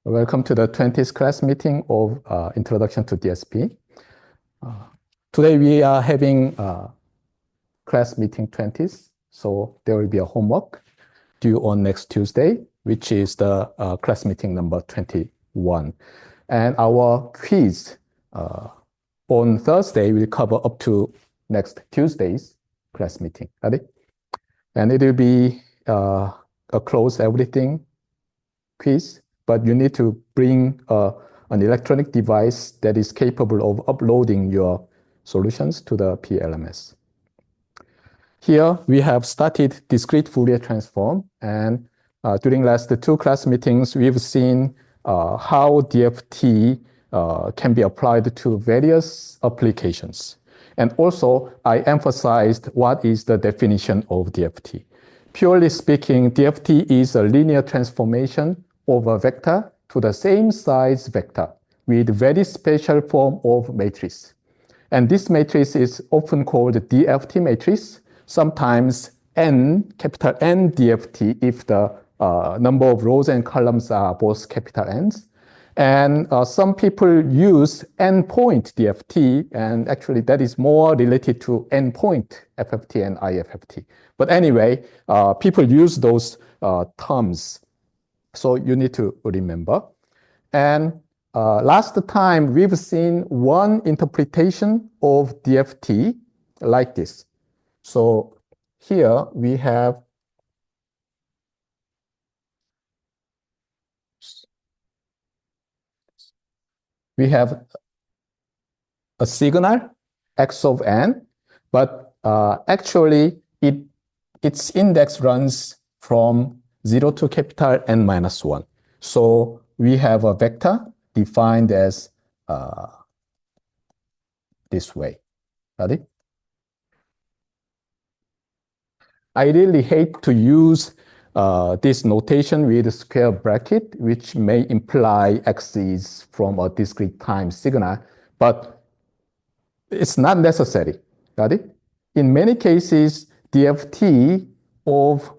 Welcome to the 20th class meeting of Introduction to DSP. Today we are having class meeting 20th, so there will be a homework due on next Tuesday, which is the class meeting number 21. And our quiz on Thursday will cover up to next Tuesday's class meeting. Got it? And it will be a close everything quiz, but you need to bring an electronic device that is capable of uploading your solutions to the PLMS. Here we have started discrete Fourier transform, and during last two class meetings, we've seen how DFT can be applied to various applications. And also, I emphasized what is the definition of DFT. Purely speaking, DFT is a linear transformation of a vector to the same size vector with very special form of matrix. And this matrix is often called DFT matrix, sometimes capital N DFT if the number of rows and columns are both capital N's. And some people use endpoint DFT, and actually that is more related to endpoint FFT and IFFT. But anyway, people use those terms, so you need to remember. And last time we've seen one interpretation of DFT like this. So here we have a signal x of n, but actually its index runs from 0 to capital N minus 1. So we have a vector defined as this way. Got it? I really hate to use this notation with a square bracket, which may imply x is from a discrete time signal, but it's not necessary. Got it? In many cases, DFT of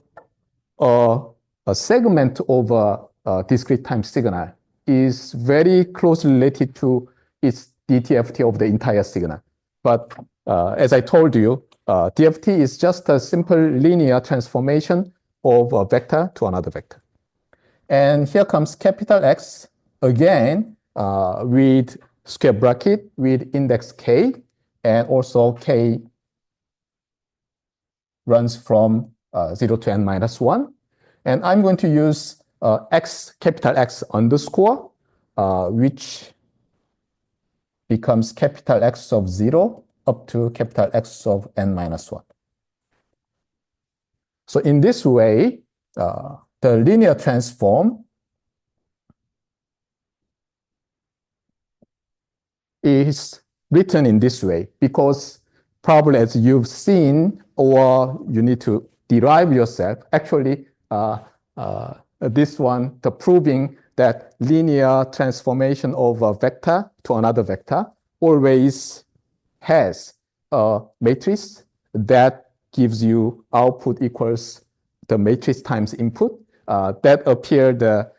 a segment of a discrete time signal is very closely related to its DTFT of the entire signal. But as I told you, DFT is just a simple linear transformation of a vector to another vector. And here comes capital X, again, with square bracket with index k, and also k runs from 0 to n minus 1. And I'm going to use capital X underscore, which becomes capital X of 0 up to capital X of n minus 1. So in this way, the linear transform is written in this way because probably as you've seen, or you need to derive yourself, actually this one, the proving that linear transformation of a vector to another vector always has a matrix that gives you output equals the matrix times input. That appeared the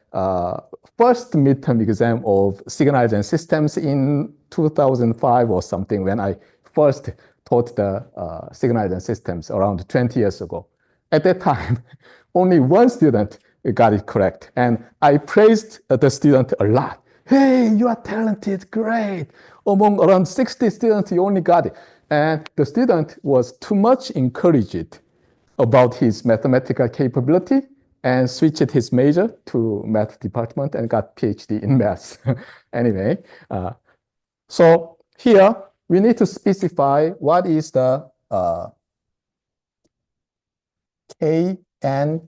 first midterm exam of signals and systems in 2005 or something, when I first taught the signals and systems around 20 years ago. At that time, only one student got it correct. And I praised the student a lot. Hey, you are talented, great. Among around 60 students, you only got it. And the student was too much encouraged about his mathematical capability and switched his major to math department and got PhD in math. Anyway, so here we need to specify what is the Kn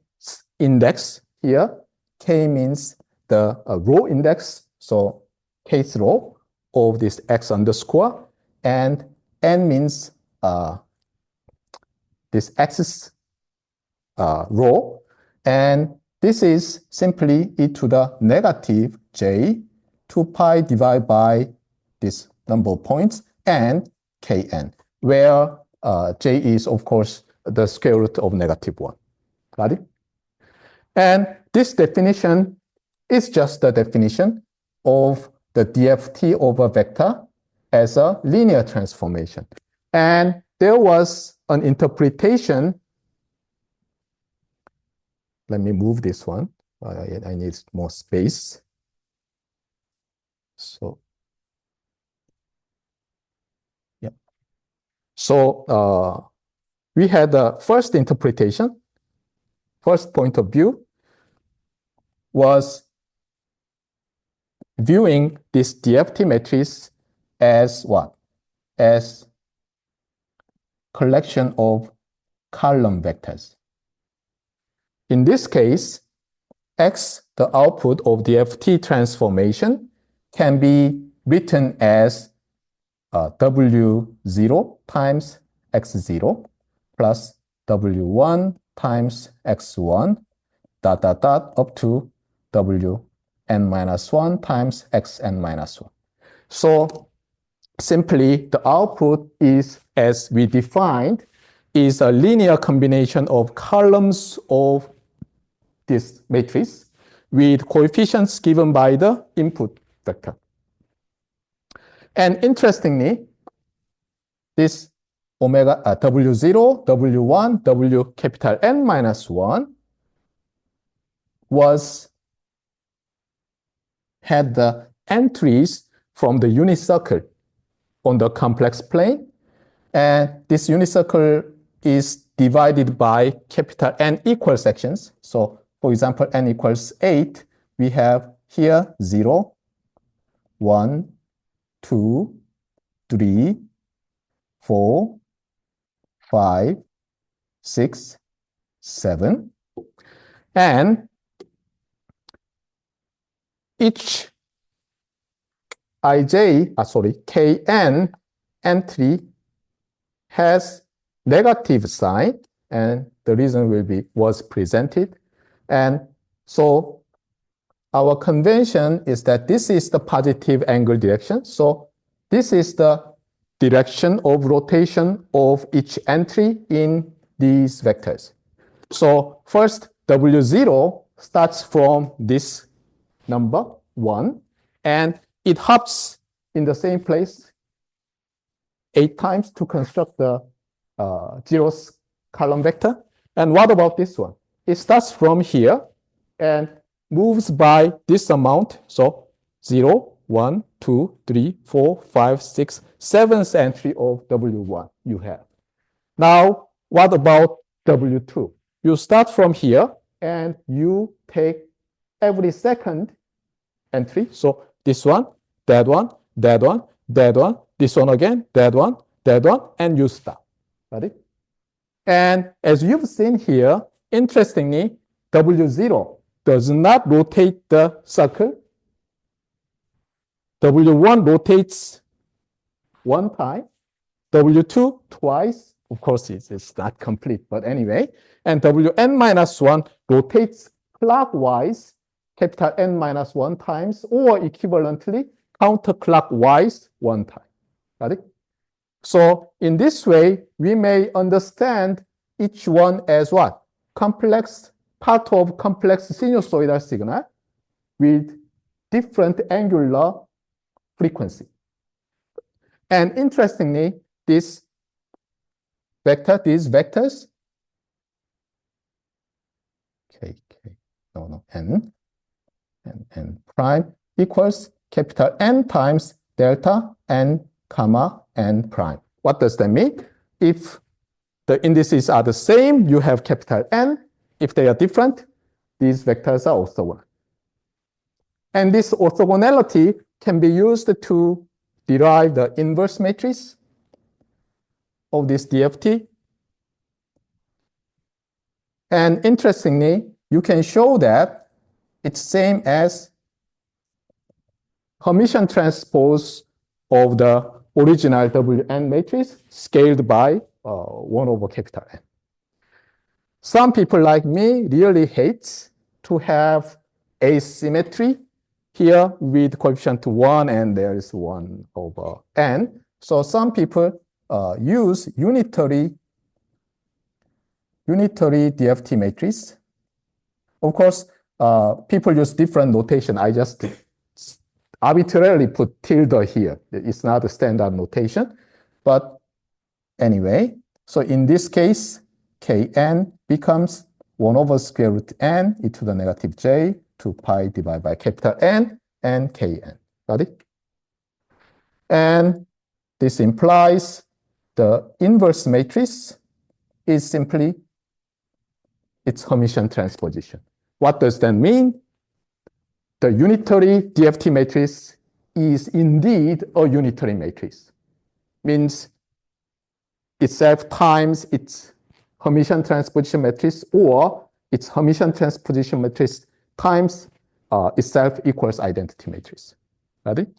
index here. K means the row index, so kth row of this X underscore, and N means this X's row, and this is simply e to the negative j 2 pi divided by this number of points and Kn, where j is, of course, the square root of -1. Got it? And this definition is just the definition of the DFT over vector as a linear transformation. And there was an interpretation. Let me move this one. I need more space. So, yeah. So we had the first interpretation, first point of view was viewing this DFT matrix as what? As collection of column vectors. In this case, X, the output of DFT transformation, can be written as W0 times X0 plus W1 times X1 dot dot dot up to Wn-1 times Xn-1. So simply the output is, as we defined, is a linear combination of columns of this matrix with coefficients given by the input vector. And interestingly, this omega W0, W1, W capital N-1 had the entries from the unit circle on the complex plane. And this unit circle is divided by capital N equal sections. So for example, N equals 8, we have here 0, 1, 2, 3, 4, 5, 6, 7. And each Kn entry has negative sign, and the reason was presented. And so our convention is that this is the positive angle direction. So this is the direction of rotation of each entry in these vectors. So first, W0 starts from this number 1, and it hops in the same place 8 times to construct the zeroth column vector. And what about this one? It starts from here and moves by this amount. So 0, 1, 2, 3, 4, 5, 6, 7th entry of W1 you have. Now, what about W2? You start from here and you take every second entry. So this one, that one, that one, that one, this one again, that one, and you stop. Got it? And as you've seen here, interestingly, W0 does not rotate the circle. W1 rotates 1 time, W2 twice. Of course, it's not complete, but anyway. And Wn-1 rotates clockwise, capital N-1 times, or equivalently, counterclockwise 1 time. Got it? So in this way, we may understand each one as what? Complex, part of complex sinusoidal signal with different angular frequency. And interestingly, this vector, these vectors, N prime equals capital N times delta N comma N prime. What does that mean? If the indices are the same, you have capital N. If they are different, these vectors are orthogonal. And this orthogonality can be used to derive the inverse matrix of this DFT. And interestingly, you can show that it's same as Hermitian transpose of the original Wn matrix scaled by 1 over capital N. Some people like me really hate to have asymmetry here with coefficient 1 and there is 1 over N. So some people use unitary DFT matrix. Of course, people use different notation. I just arbitrarily put tilde here. It's not a standard notation. But anyway, so in this case, Kn becomes 1 over square root n e to the negative j 2 pi divided by capital N and Kn. Got it? And this implies the inverse matrix is simply its Hermitian transposition. What does that mean? The unitary DFT matrix is indeed a unitary matrix. Means itself times its Hermitian transposition matrix, or its Hermitian transposition matrix times itself equals identity matrix. Got it?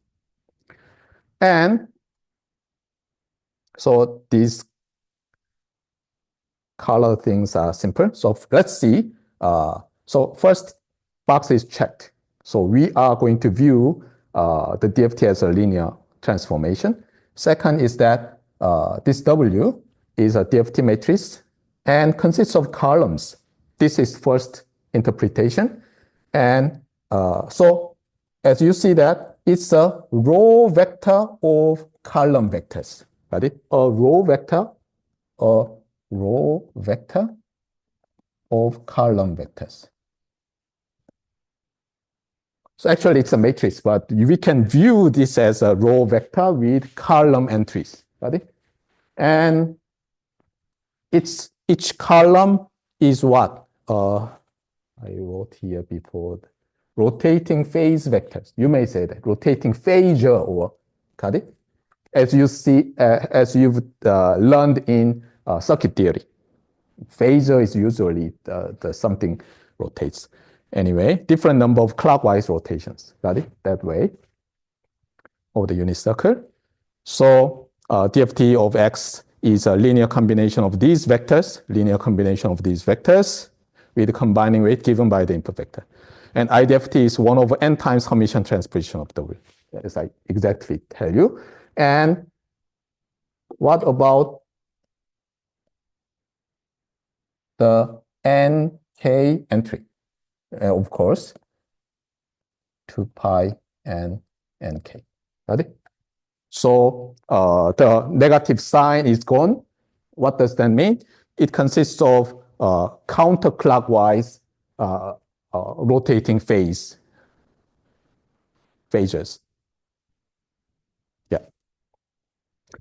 And so these color things are simple. So let's see. So first box is checked. So we are going to view the DFT as a linear transformation. Second is that this W is a DFT matrix and consists of columns. This is first interpretation. And so as you see that it's a row vector of column vectors. Got it? A row vector of column vectors. So actually it's a matrix, but we can view this as a row vector with column entries. Got it? And each column is what? I wrote here before. Rotating phase vectors. You may say that. Rotating phasor, or got it? As you see, as you've learned in circuit theory. Phasor is usually the something rotates. Anyway, different number of clockwise rotations. Got it? That way. Of the unit circle. So DFT of X is a linear combination of these vectors, with the combining weight given by the input vector. And IDFT is 1 over n times Hermitian transposition of W, as I exactly tell you. And what about the nk entry? Of course, 2 pi and nk. Got it? So the negative sign is gone. What does that mean? It consists of counter-clockwise rotating phasors. Yeah.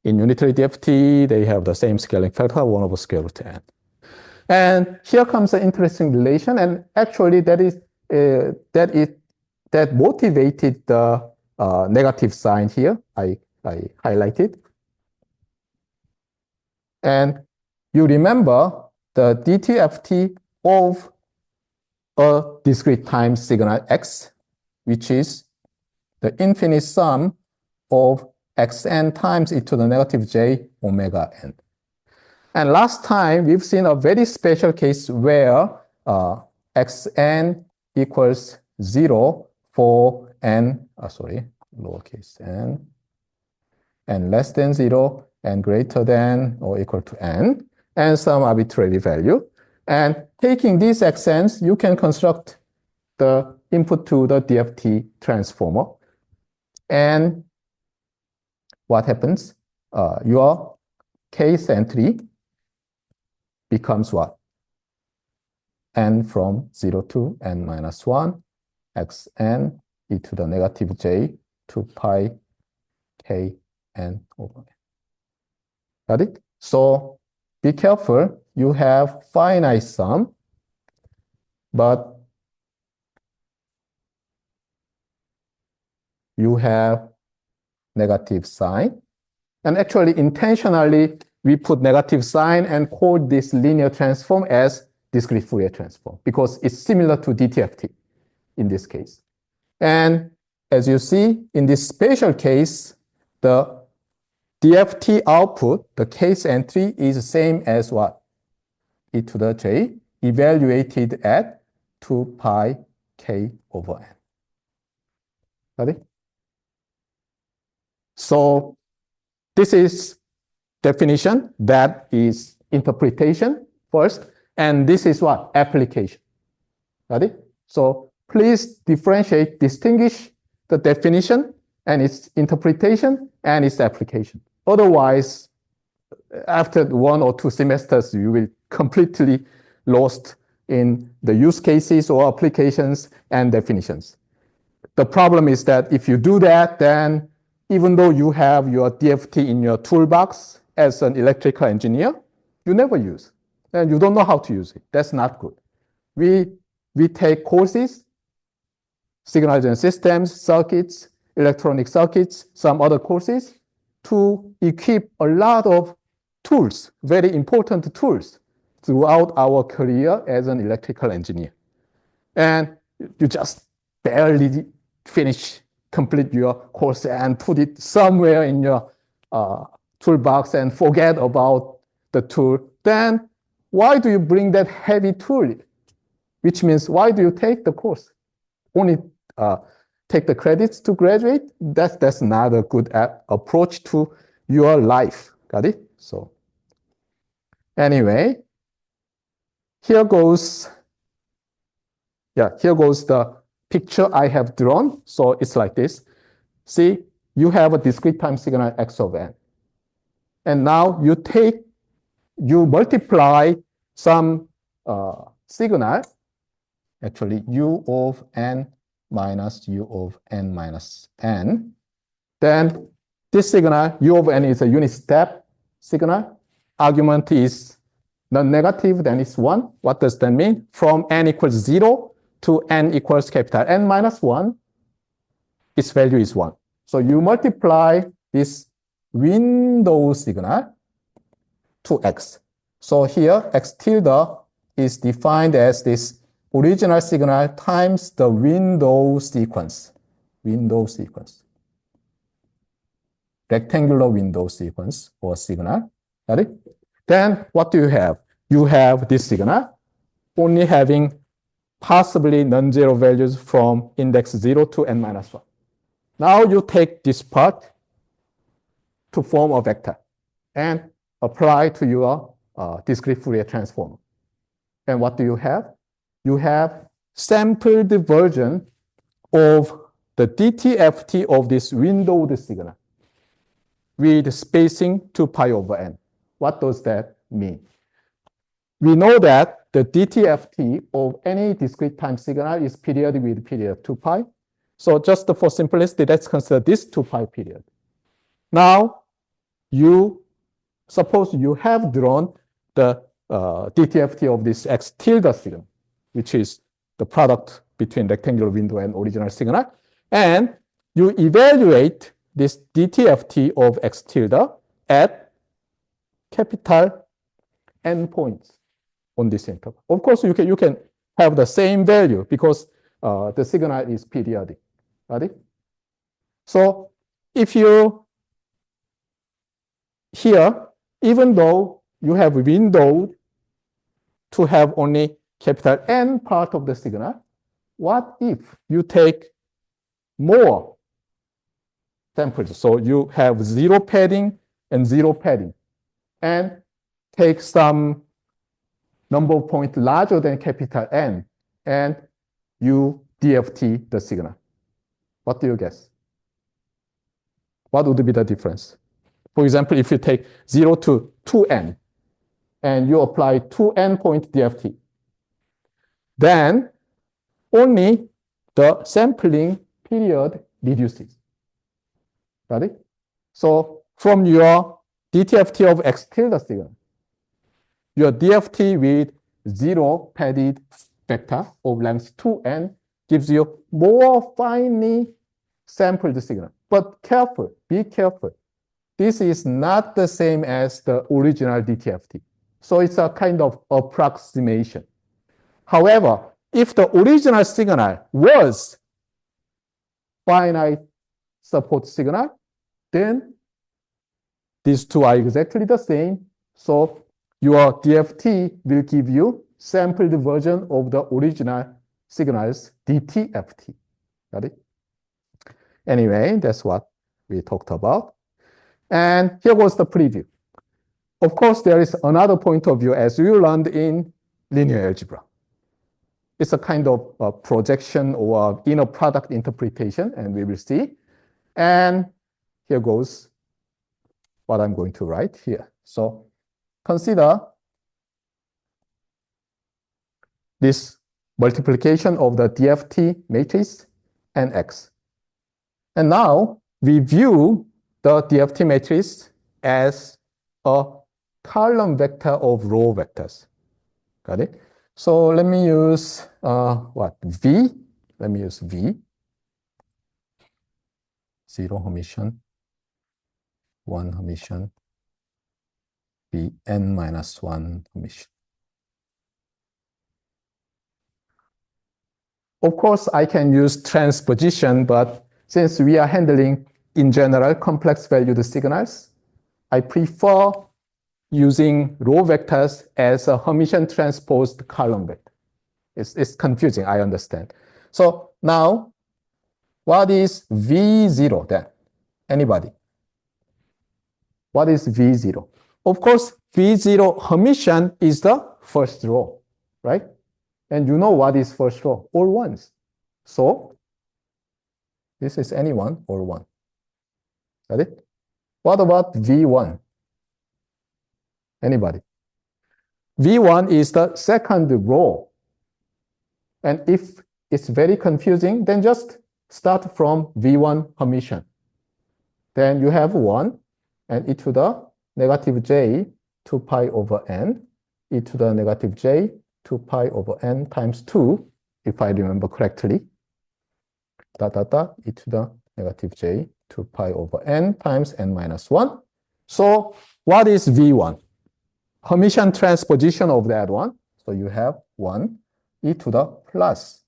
In unitary DFT, they have the same scaling factor, 1 over square root n. And here comes an interesting relation, and actually that motivated the negative sign here. I highlighted. And you remember the DTFT of a discrete time signal x, which is the infinite sum of xn times e to the negative j omega n. And last time, we've seen a very special case where xn equals 0 for n, lowercase n, and less than 0 and greater than or equal to n, and some arbitrary value. And taking these xn's, you can construct the input to the DFT transformer. And what happens? Your case entry becomes what? N from 0 to n minus 1, xn e to the negative j 2 pi k n over n. Got it? So be careful. You have finite sum, but you have negative sign. And actually, intentionally, we put negative sign and call this linear transform as discrete Fourier transform because it's similar to DTFT in this case. And as you see, in this special case, the DFT output, the case entry, is the same as what? E to the j, evaluated at 2 pi k over n. Got it? So this is definition, that is interpretation first, and this is what? Application. Got it? So please distinguish the definition and its interpretation and its application. Otherwise, after 1 or 2 semesters, you will completely lost in the use cases or applications and definitions. The problem is that if you do that, then even though you have your DFT in your toolbox as an electrical engineer, you never use, and you don't know how to use it. That's not good. We take courses, signal and systems, circuits, electronic circuits, some other courses to equip a lot of tools, very important tools throughout our career as an electrical engineer. And you just barely complete your course and put it somewhere in your toolbox and forget about the tool. Then why do you bring that heavy tool? Which means, why do you take the course? Only take the credits to graduate? That's not a good approach to your life. Got it? So anyway, here goes the picture I have drawn. So it's like this. See, you have a discrete time signal x of n. And now you multiply some signal, actually u of n minus u of n minus n. Then this signal, u of n, is a unit step signal. Argument is non-negative, then it's 1. What does that mean? From n equals 0 to n equals capital N minus 1, its value is 1. So you multiply this window signal to x. So here, x tilde is defined as this original signal times the window sequence. Rectangular window sequence or signal. Got it? Then what do you have? You have this signal only having possibly non-zero values from index 0 to n minus 1. Now you take this part to form a vector and apply to your discrete Fourier transform. And what do you have? You have sampled version of the DTFT of this windowed signal with spacing 2 pi over n. What does that mean? We know that the DTFT of any discrete time signal is periodic with period 2 pi. So just for simplicity, let's consider this 2 pi period. Now, suppose you have drawn the DTFT of this x tilde signal, which is the product between rectangular window and original signal, and you evaluate this DTFT of x tilde at capital N points on this interval. Of course, you can have the same value because the signal is periodic. Right? So if you here, even though you have windowed to have only capital N part of the signal, what if you take more samples? So you have 0 padding and 0 padding, and take some number of points larger than capital N, and you DFT the signal. What do you guess? What would be the difference? For example, if you take 0 to 2n, and you apply 2n point DFT, then only the sampling period reduces. Got it? So from your DTFT of x tilde signal, your DFT with 0 padded vector of length 2n gives you more finely sampled signal. But careful, be careful. This is not the same as the original DTFT. So it's a kind of approximation. However, if the original signal was finite support signal, then these two are exactly the same. So your DFT will give you sampled version of the original signal's DTFT. Got it? Anyway, that's what we talked about. And here was the preview. Of course, there is another point of view as you learned in linear algebra. it's a kind of projection or inner product interpretation, and we will see. And here goes what I'm going to write here. So consider this multiplication of the DFT matrix and X. And now we view the DFT matrix as a column vector of row vectors. Got it? So let me use V. Let me use V. 0 Hermitian, 1 Hermitian, V n minus 1 Hermitian. Of course, I can use transposition, but since we are handling, in general, complex valued signals, I prefer using row vectors as a Hermitian transposed column vector. It's confusing, I understand. So now, what is V0 then? Anybody? What is V0? Of course, V0 Hermitian is the first row, right? And you know what is first row? All ones. So this is any one or one. Got it? What about V1? Anybody? V1 is the second row. And if it's very confusing, then just start from V1 Hermitian. Then you have 1 and e to the negative j 2 pi over n, e to the negative j 2 pi over n times 2, if I remember correctly, e to the negative j 2 pi over n times n minus 1. So what is V1? Hermitian transposition of that one. So you have 1 e to the plus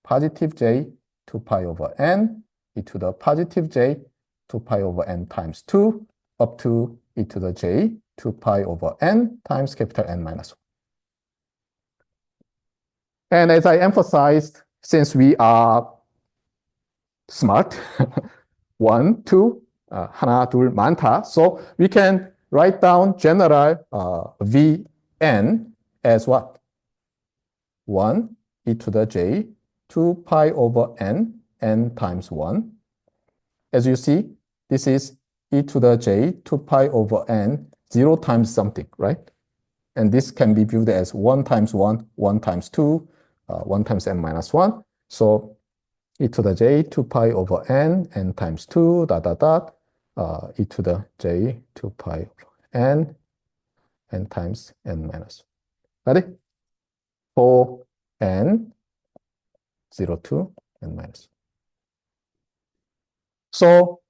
positive j 2 pi over n, e to the positive j 2 pi over n times 2, up to e to the j 2 pi over n times capital N minus 1. And as I emphasized, since we are smart, 1, 2, 하나, 둘, 많다. So we can write down general Vn as what? 1 e to the j 2 pi over n, n times 1. As you see, this is e to the j 2 pi over n, 0 times something, right? And this can be viewed as 1 times 1, 1 times 2, 1 times n minus 1. So e to the j 2 pi over n, n times 2, e to the j 2 pi over n, n times n minus 1. Got it? For n, 0 to n minus 1. So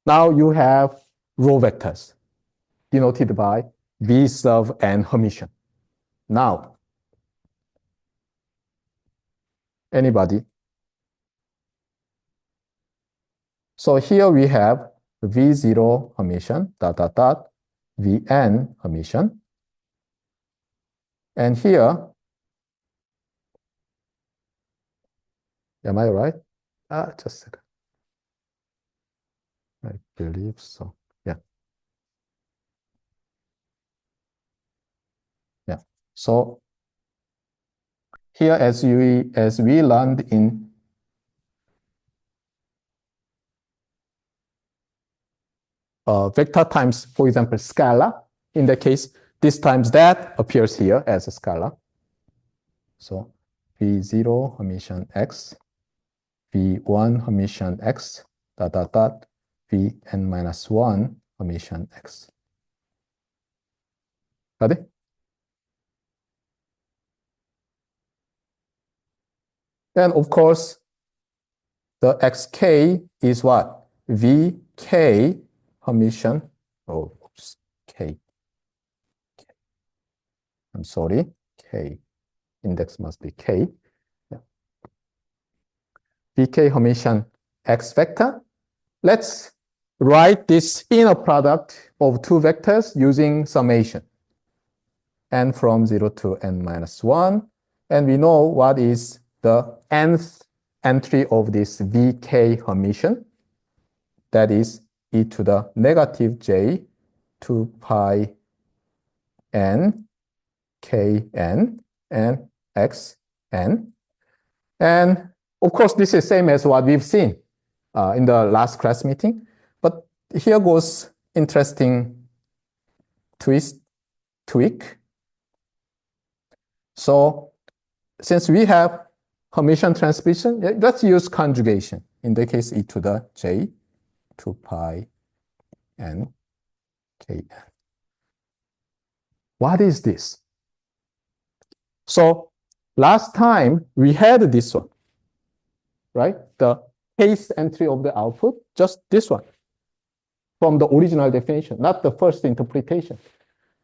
now you have row vectors denoted by V sub and Hermitian. Now, anybody? So here we have V0 Hermitian, Vn Hermitian. And here, am I right? Just a second. I believe so. Yeah. Yeah. So here, as we learned in vector times, for example, scalar. In that case, this times that appears here as a scalar. So V0 Hermitian X, V1 Hermitian X, Vn minus 1 Hermitian X. Got it? Then, of course, the xk is what? Vk Hermitian. Oh, oops, k. I'm sorry, k. Index must be k. Yeah. Vk Hermitian X vector. Let's write this inner product of two vectors using summation. N from 0 to n minus 1. And we know what is the nth entry of this Vk Hermitian. That is e to the negative j 2 pi n k n and x n. And of course, this is same as what we've seen in the last class meeting. But here goes interesting tweak. So since we have Hermitian transposition, let's use conjugation. In the case, e to the j 2 pi n kn. What is this? So last time we had this one, right? The case entry of the output, just this one from the original definition, not the first interpretation.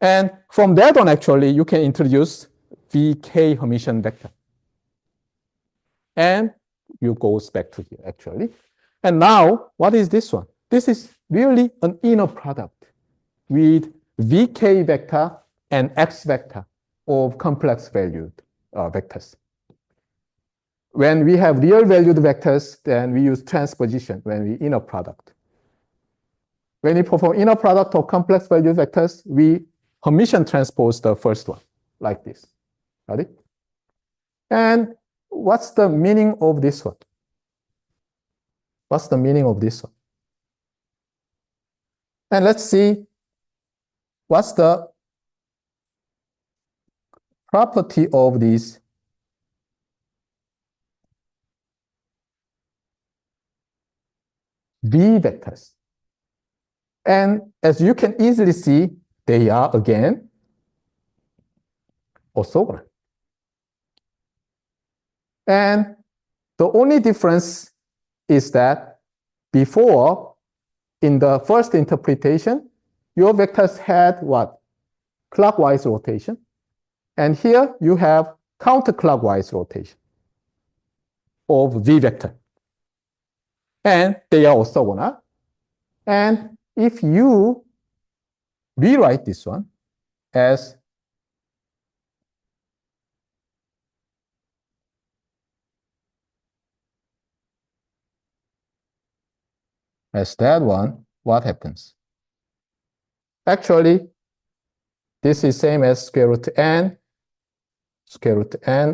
And from that on, actually, you can introduce VK Hermitian vector. And you goes back to here, actually. And now, what is this one? This is really an inner product with VK vector and X vector of complex valued vectors. When we have real valued vectors, then we use transposition when we inner product. When we perform inner product of complex valued vectors, we Hermitian transpose the first one, like this. Got it? And what's the meaning of this one? What's the meaning of this one? And let's see what's the property of these V vectors. And as you can easily see, they are again orthogonal. And the only difference is that before, in the first interpretation, your vectors had what? Clockwise rotation. And here you have counterclockwise rotation of V vector. And they are orthogonal. And if you rewrite this one as that one, what happens? Actually, this is same as square root n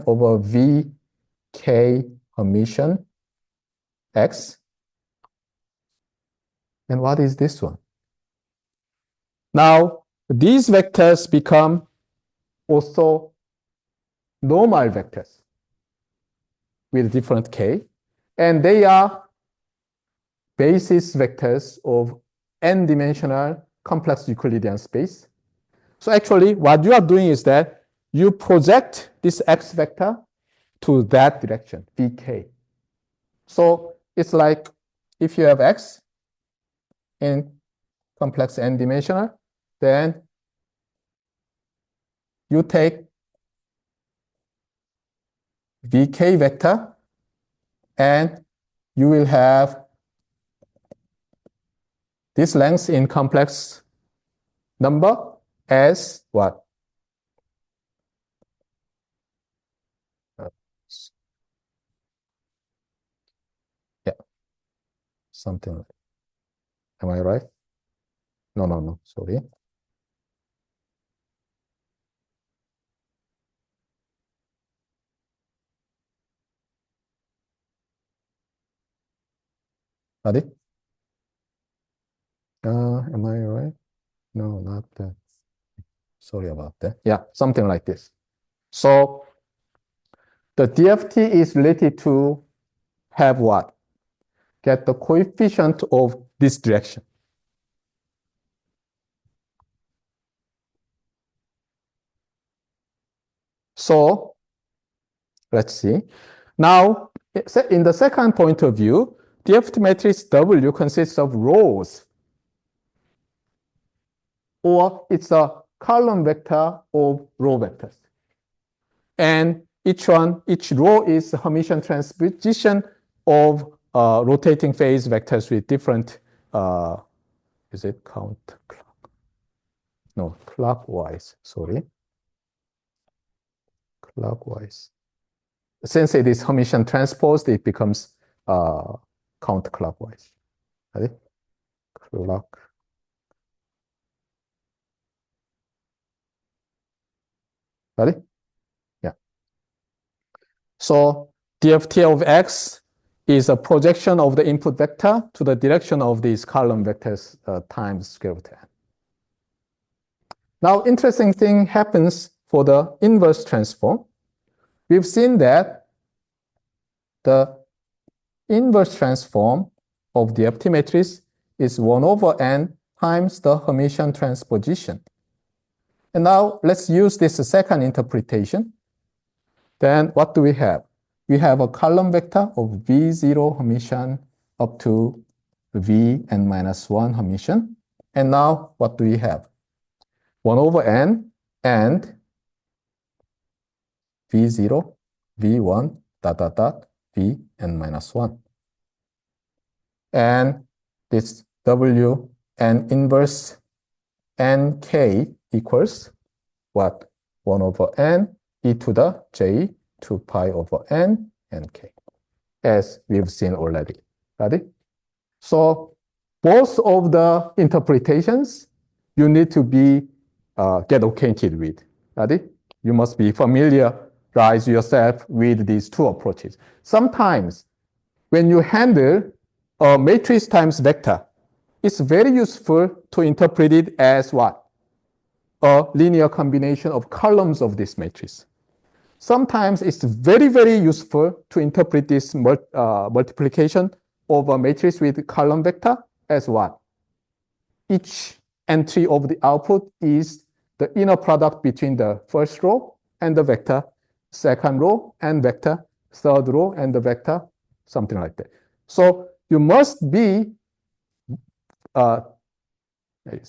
over V k Hermitian x. And what is this one? Now, these vectors become also normal vectors with different k, and they are basis vectors of n-dimensional complex Euclidean space. So actually, what you are doing is that you project this x vector to that direction, vk. So it's like if you have x in complex n-dimensional, then you take vk vector and you will have this length in complex number as what? Yeah, something like that. Am I right? No, sorry. Got it? Am I right? No, not that. Sorry about that. Yeah, something like this. So the DFT is related to have what? Get the coefficient of this direction. So let's see. Now, in the second point of view, DFT matrix W consists of rows, or it's a column vector of row vectors. And each row is a Hermitian transposition of rotating phase vectors with different, is it no, clockwise, sorry. Clockwise. Since it is Hermitian transposed, it becomes counterclockwise. Right? Got it? Yeah. So DFT of X is a projection of the input vector to the direction of these column vectors times square root n. Now, interesting thing happens for the inverse transform. We've seen that the inverse transform of the DFT matrix is 1 over n times the Hermitian transposition. And now let's use this second interpretation. Then what do we have? We have a column vector of V0 Hermitian up to Vn minus 1 Hermitian. And now what do we have? 1 over n and V0, V1, dot, dot, dot, Vn minus 1. And this W n inverse nk equals what? 1 over n e to the j 2 pi over n nk, as we've seen already. Got it? So both of the interpretations you need to be get acquainted with. Got it? You must be familiarize yourself with these two approaches. Sometimes when you handle a matrix times vector, it's very useful to interpret it as what? A linear combination of columns of this matrix. Sometimes it's very, very useful to interpret this multiplication of a matrix with column vector as what? Each entry of the output is the inner product between the first row and the vector, second row and vector, third row and the vector, something like that. So you must be,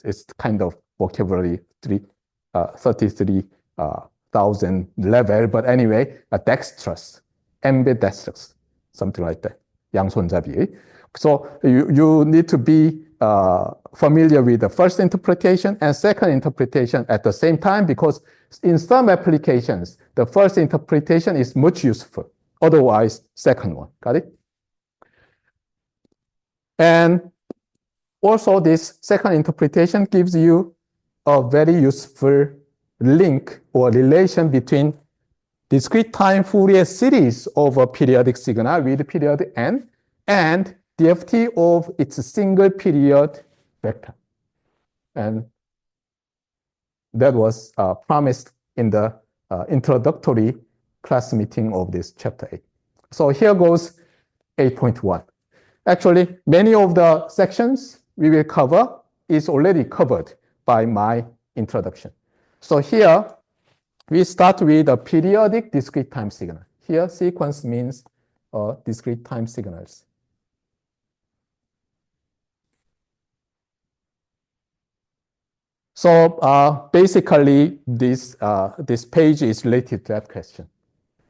it's kind of vocabulary 33,000 level, but anyway, dexterous, ambidextrous, something like that. 양손잡이. So you need to be familiar with the first interpretation and second interpretation at the same time, because in some applications, the first interpretation is much useful. Otherwise, second one. Got it? And also, this second interpretation gives you a very useful link or relation between discrete time Fourier series of a periodic signal with period n and DFT of its single period vector. And that was promised in the introductory class meeting of this chapter 8. So here goes 8.1. Actually, many of the sections we will cover is already covered by my introduction. So here we start with a periodic discrete time signal. Here sequence means discrete time signals. So basically this page is related to that question.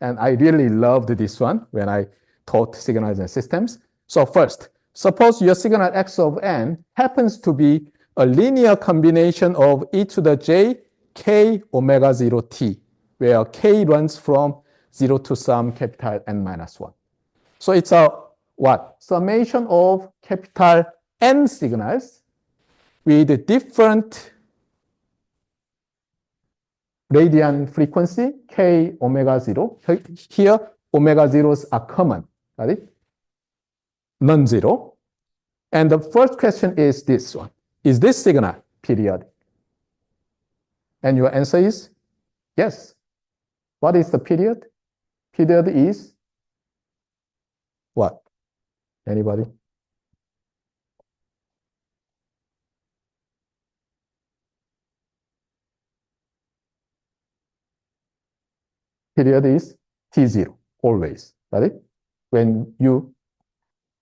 And I really loved this one when I taught signals and systems. So first, suppose your signal x of n happens to be a linear combination of e to the j k omega 0 t, where k runs from 0 to some capital N minus 1. So it's a what? Summation of capital N signals with different radian frequency, k omega 0. Here, omega 0s are common. Got it? Non-zero. And the first question is this one. Is this signal periodic? And your answer is yes. What is the period? Period is what? Anybody? Period is T0, always. Got it? When you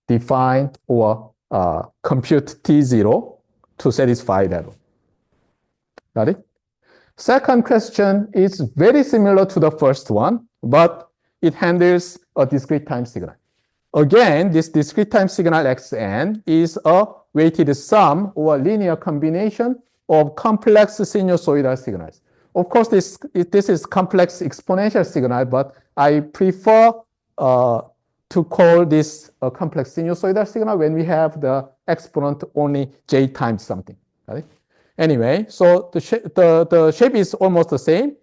define or compute T0 to satisfy that. Got it? Second question is very similar to the first one, but it handles a discrete time signal. Again, this discrete time signal xn is a weighted sum or linear combination of complex sinusoidal signals. Of course, this is complex exponential signal, but I prefer to call this a complex sinusoidal signal when we have the exponent only j times something. Right? Anyway, so the shape is almost the same.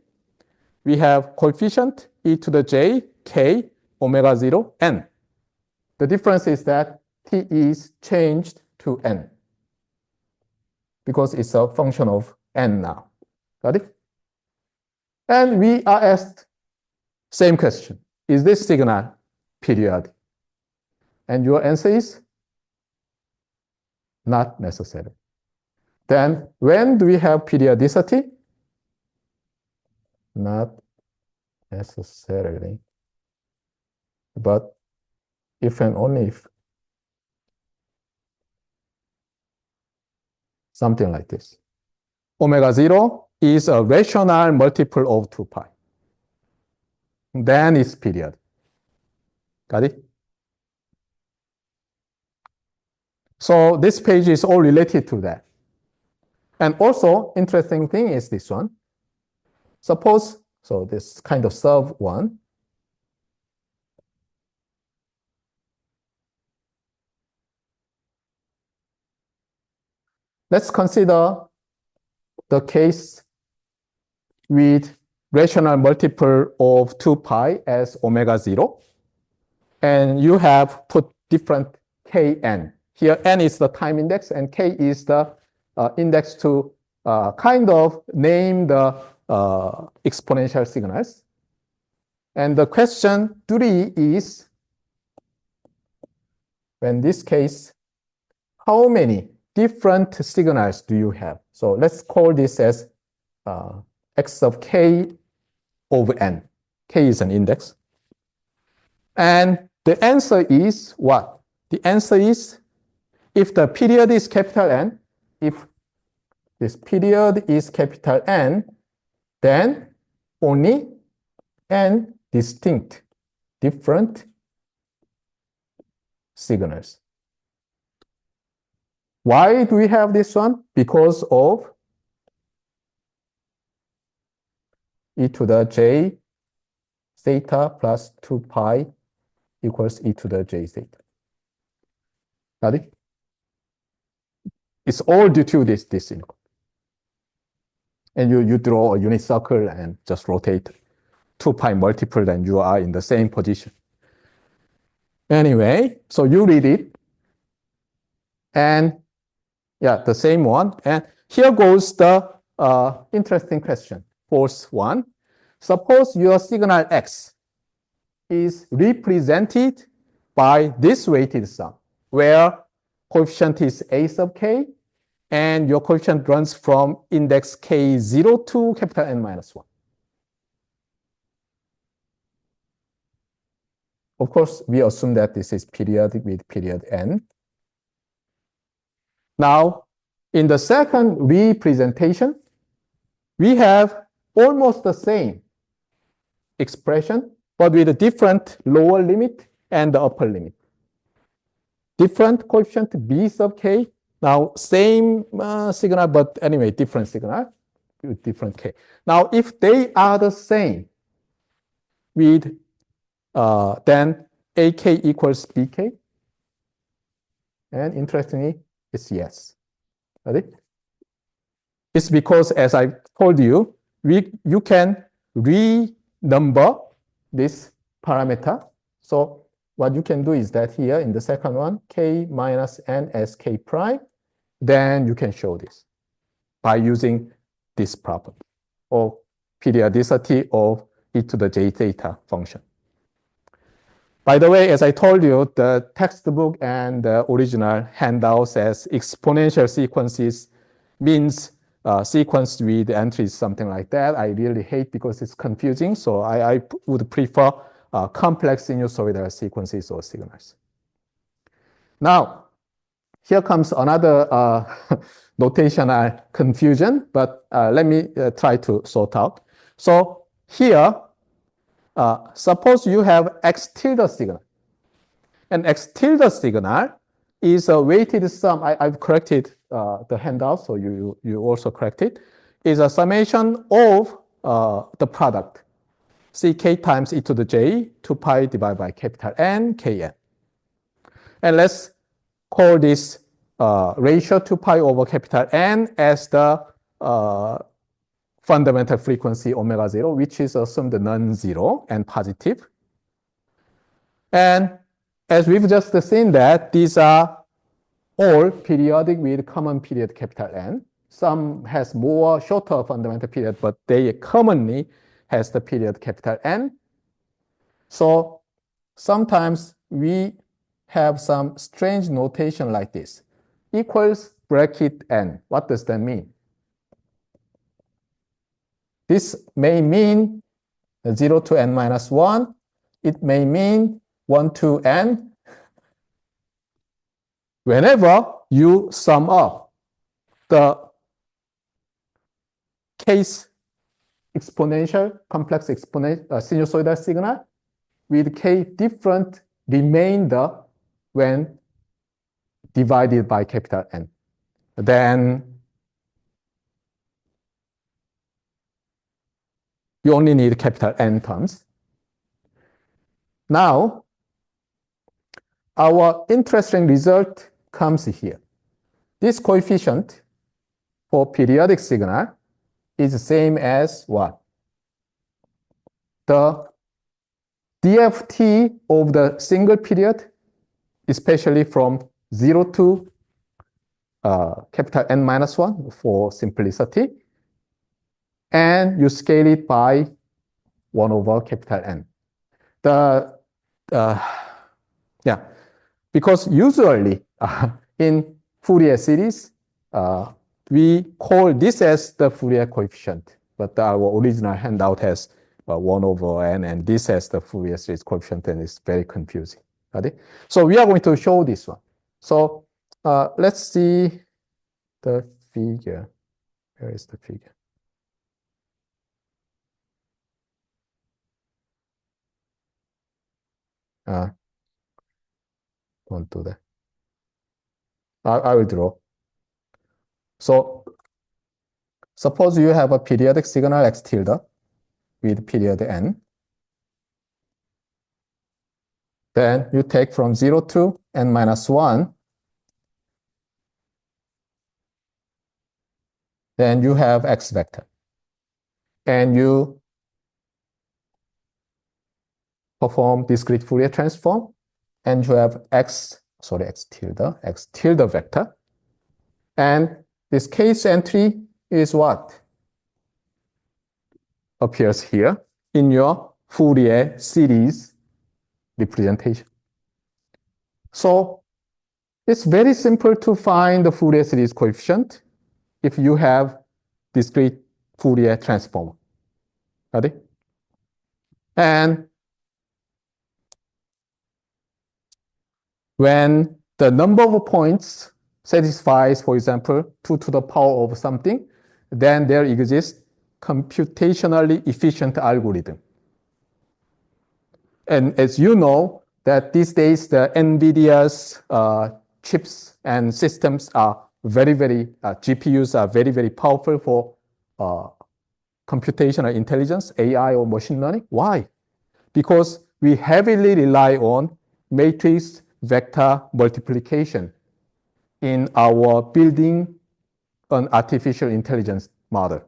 We have coefficient e to the j, k, omega 0, n. The difference is that t is changed to n because it's a function of n now. Got it? And we are asked same question. Is this signal periodic? And your answer is not necessary. Then when do we have periodicity? Not necessarily. But if and only if. Something like this. Omega 0 is a rational multiple of 2 pi. Then it's periodic. Got it? So this page is all related to that. And also, interesting thing is this one. Suppose, so this kind of sub one. Let's consider the case with rational multiple of 2 pi as omega 0. And you have put different kn. Here, n is the time index, and k is the index to kind of name the exponential signals. And the question 3 is, in this case, how many different signals do you have? So let's call this as x of k over n. K is an index. And the answer is what? The answer is, if the period is capital N, if this period is capital N, then only n distinct, different signals. Why do we have this one? Because of e to the j theta plus 2 pi equals e to the j theta. Got it? It's all due to this inequality. And you draw a unit circle and just rotate 2 pi multiple, and you are in the same position. Anyway, so you read it. And yeah, the same one. And here goes the interesting question. Fourth one. Suppose your signal x is represented by this weighted sum, where coefficient is a sub k, and your coefficient runs from index k0 to capital N minus 1. Of course, we assume that this is periodic with period n. Now, in the second representation, we have almost the same expression, but with a different lower limit and the upper limit. Different coefficient b sub k. Now, same signal, but anyway, different signal with different k. Now, if they are the same, with then ak equals bk. And interestingly, it's yes. Got it? It's because, as I told you, you can renumber this parameter. So what you can do is that here in the second one, k minus n as k prime, then you can show this by using this property of periodicity of e to the j theta function. By the way, as I told you, the textbook and the original handout says exponential sequences means sequence with entries, something like that. I really hate because it's confusing, so I would prefer complex sinusoidal sequences or signals. Now, here comes another notational confusion, but let me try to sort out. So here, suppose you have x tilde signal. And x tilde signal is a weighted sum. I've corrected the handout, so you also correct it. Is a summation of the product, ck times e to the j, 2 pi divided by capital N, kn. And let's call this ratio 2 pi over capital N as the fundamental frequency omega 0, which is assumed non-zero and positive. And as we've just seen that these are all periodic with common period capital N. Some has more shorter fundamental period, but they commonly has the period capital N. So sometimes we have some strange notation like this. Equals bracket N. What does that mean? This may mean 0 to N minus 1. It may mean 1 to N. Whenever you sum up the case exponential, complex exponential sinusoidal signal with k different remainder when divided by capital N, then you only need capital N terms. Now, our interesting result comes here. This coefficient for periodic signal is the same as what? The DFT of the single period, especially from 0 to capital N minus 1 for simplicity, and you scale it by 1 over capital N. Because usually in Fourier series, we call this as the Fourier coefficient, but our original handout has 1 over N, and this has the Fourier series coefficient, and it's very confusing. Okay? So we are going to show this one. So let's see the figure. Where is the figure? Don't do that. I will draw. So suppose you have a periodic signal x tilde with period n. Then you take from 0 to n minus 1. Then you have x vector. And you perform discrete Fourier transform, and you have x tilde vector. And this case entry is what appears here in your Fourier series representation. So it's very simple to find the Fourier series coefficient if you have discrete Fourier transform. Ready? And when the number of points satisfies, for example, 2 to the power of something, then there exists computationally efficient algorithm. And as you know, that these days the NVIDIA's chips and systems are GPUs are very powerful for computational intelligence, AI or machine learning. Why? Because we heavily rely on matrix vector multiplication in our building an artificial intelligence model,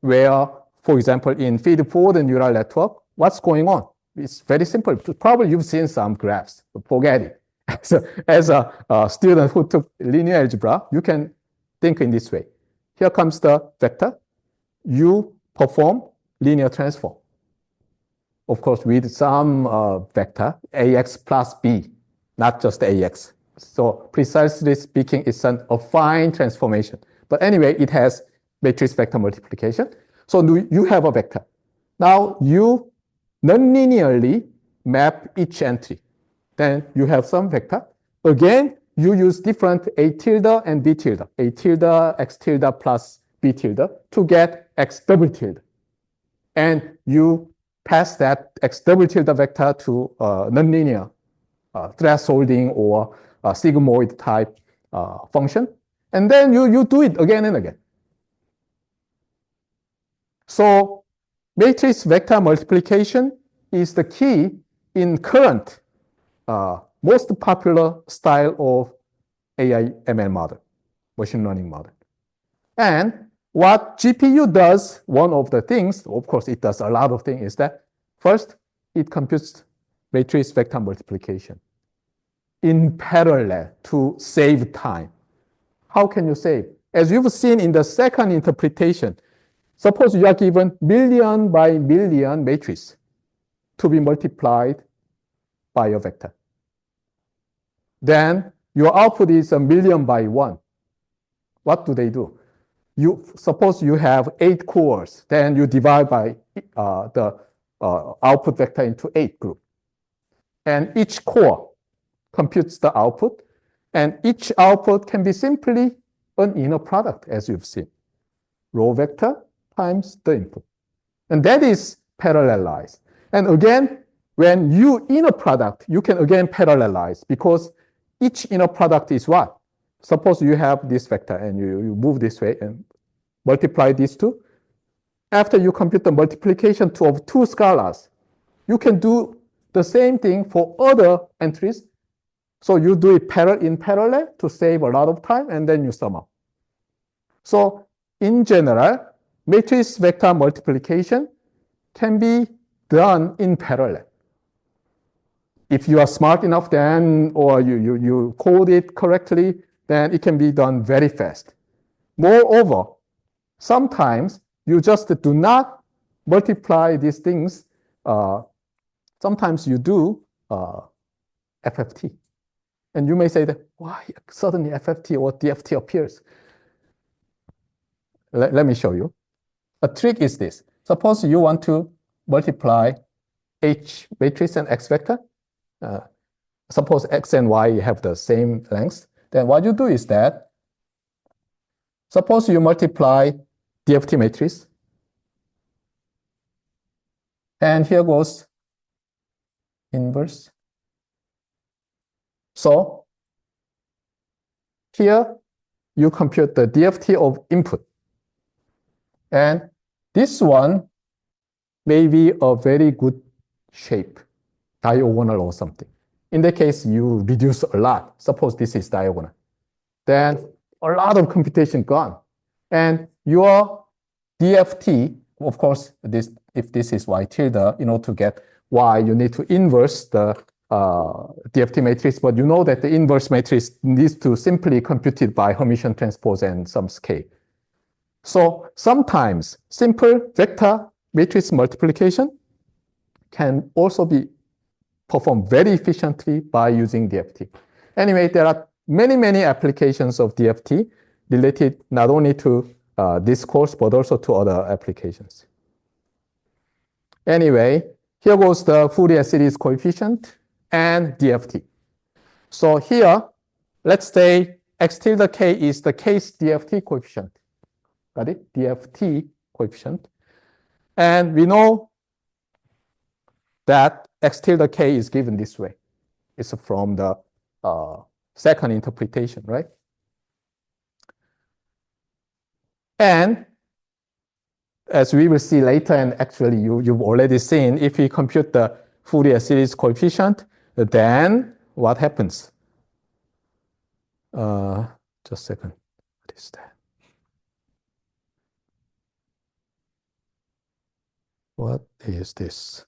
where, for example, in feed-forward neural network, what's going on? It's very simple. Probably you've seen some graphs. Forget it. So as a student who took linear algebra, you can think in this way. Here comes the vector. You perform linear transform. Of course, with some vector, AX plus B, not just AX. So precisely speaking, it's an affine transformation. But anyway, it has matrix vector multiplication. So you have a vector. Now you non-linearly map each entry. Then you have some vector. Again, you use different A tilde and B tilde. A tilde, X tilde plus B tilde to get X double tilde. And you pass that X double tilde vector to nonlinear thresholding or sigmoid type function. And then you do it again and again. So matrix vector multiplication is the key in current most popular style of AI ML model, machine learning model. And what GPU does, one of the things, of course it does a lot of things, is that first it computes matrix vector multiplication in parallel to save time. How can you save? As you've seen in the second interpretation, suppose you are given million by million matrix to be multiplied by a vector. Then your output is a million by 1. What do? You suppose you have 8 cores, then you divide by the output vector into 8 groups. And each core computes the output, and each output can be simply an inner product, as you've seen. Row vector times the input. And that is parallelized. And again, when you inner product, you can again parallelize, because each inner product is what? Suppose you have this vector and you move this way and multiply these two. After you compute the multiplication of 2 scalars, you can do the same thing for other entries. So you do it in parallel to save a lot of time, and then you sum up. So in general, matrix vector multiplication can be done in parallel. If you are smart enough, then, or you code it correctly, then it can be done very fast. Moreover, sometimes you just do not multiply these things. Sometimes you do FFT. And you may say that, why suddenly FFT or DFT appears? Let me show you. A trick is this. Suppose you want to multiply H matrix and X vector. Suppose X and Y have the same length. Then what you do is that, suppose you multiply DFT matrix. And here goes inverse. So here you compute the DFT of input. And this one may be a very good shape, diagonal or something. In that case, you reduce a lot. Suppose this is diagonal. Then a lot of computation gone. And your DFT, of course, if this is Y tilde, in order to get Y, you need to inverse the DFT matrix, but you know that the inverse matrix needs to simply compute it by Hermitian transpose and some scale. So sometimes simple vector matrix multiplication can also be performed very efficiently by using DFT. Anyway, there are many applications of DFT related not only to this course, but also to other applications. Anyway, here goes the Fourier series coefficient and DFT. So here, let's say X tilde K is the case DFT coefficient. Got it? DFT coefficient. And we know that X tilde K is given this way. It's from the second interpretation, right? And as we will see later, and actually you've already seen, if we compute the Fourier series coefficient, then what happens? Just a second. What is that? What is this?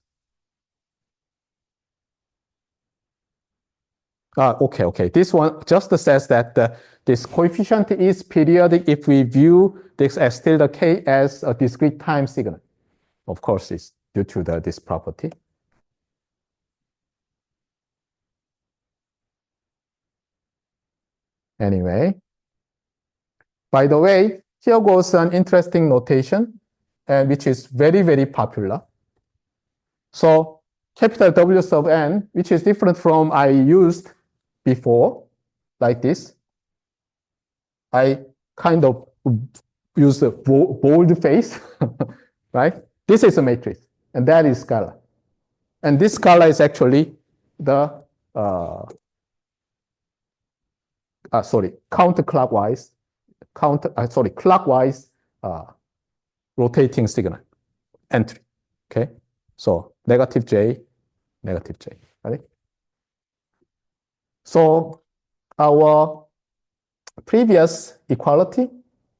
Okay. This one just says that this coefficient is periodic if we view this X tilde K as a discrete time signal. Of course, it's due to this property. Anyway, by the way, here goes an interesting notation, which is very popular. So capital W sub n, which is different from I used before, like this. I kind of use a bold face, right? This is a matrix, and that is scalar. And this scalar is actually the counter-clockwise, clockwise rotating signal entry. Okay, so negative J, right? So our previous equality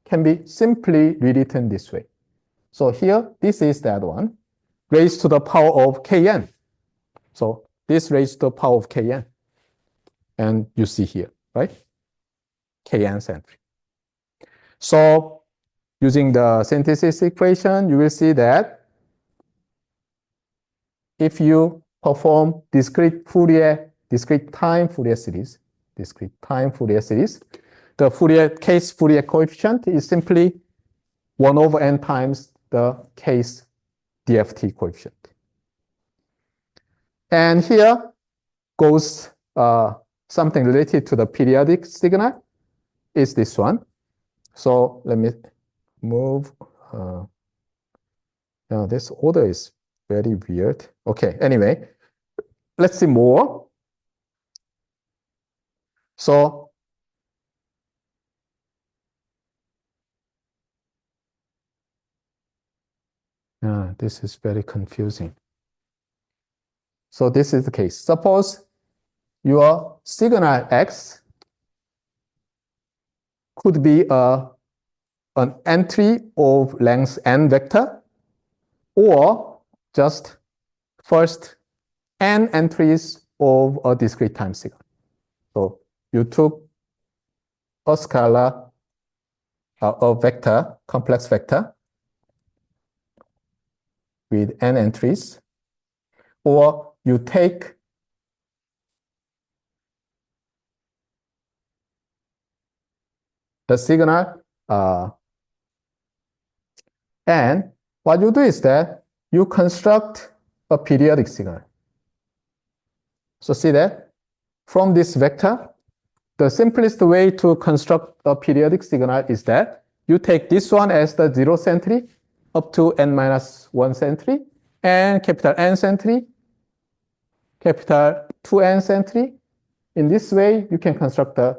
can be simply rewritten this way. So here, this is that one, raised to the power of Kn. So this raised to the power of Kn. And you see here, right? Kn entry. So using the synthesis equation, you will see that if you perform discrete time Fourier series, the case Fourier coefficient is simply 1 over n times the case DFT coefficient. And here goes something related to the periodic signal, is this one. So let me move. Now this order is very weird. Okay, anyway, let's see more. So this is very confusing. So this is the case. Suppose your signal X could be an entry of length n vector, or just first n entries of a discrete time signal. So you took a scalar, a vector, complex vector with n entries, or you take the signal, and what you do is that you construct a periodic signal. So see that from this vector, the simplest way to construct a periodic signal is that you take this one as the 0th entry up to n minus 1th entry, and capital N entry, capital 2n entry. In this way, you can construct a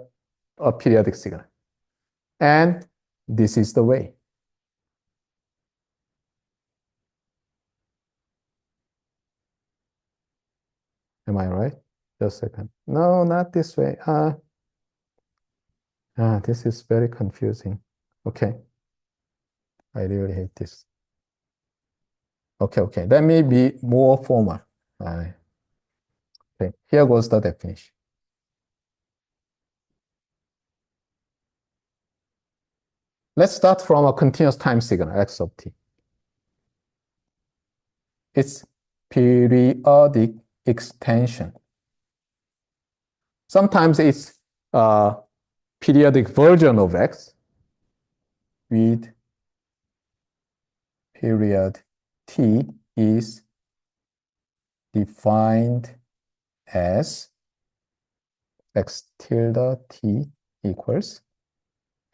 periodic signal. And this is the way. Am I right? Just a second. No, not this way. This is very confusing. Okay. I really hate this. Okay. Let me be more formal. Okay, here goes the definition. Let's start from a continuous time signal, x of t. It's periodic extension. Sometimes it's a periodic version of x with period t is defined as x tilde t equals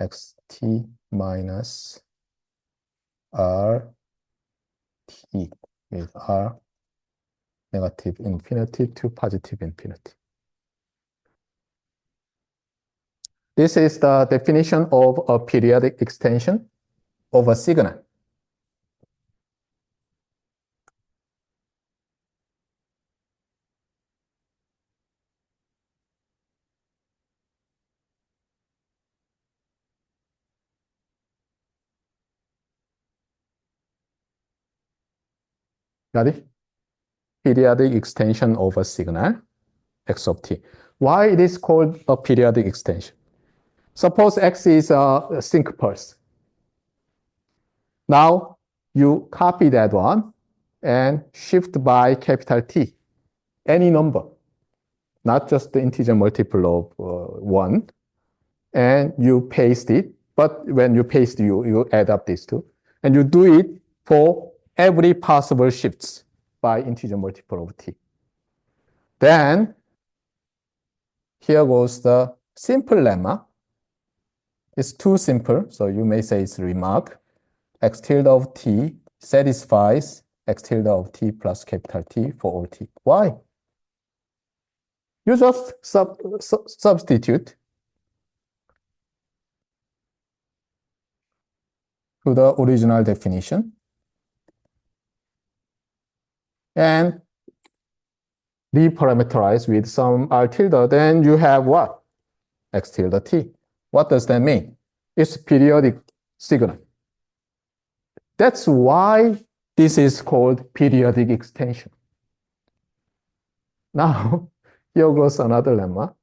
xt minus r t with r negative infinity to positive infinity. This is the definition of a periodic extension of a signal. Got it? Periodic extension of a signal, x of t. Why it is called a periodic extension? Suppose x is a sync pulse. Now you copy that one and shift by capital T, any number, not just the integer multiple of 1, and you paste it. But when you paste, you add up these two, and you do it for every possible shifts by integer multiple of t. Then here goes the simple lemma. It's too simple, so you may say it's a remark. X tilde of t satisfies x tilde of t plus capital T for all t. Why? You just substitute to the original definition and reparameterize with some r tilde, then you have what? X tilde t. What does that mean? It's periodic signal. That's why this is called periodic extension. Now, here goes another lemma.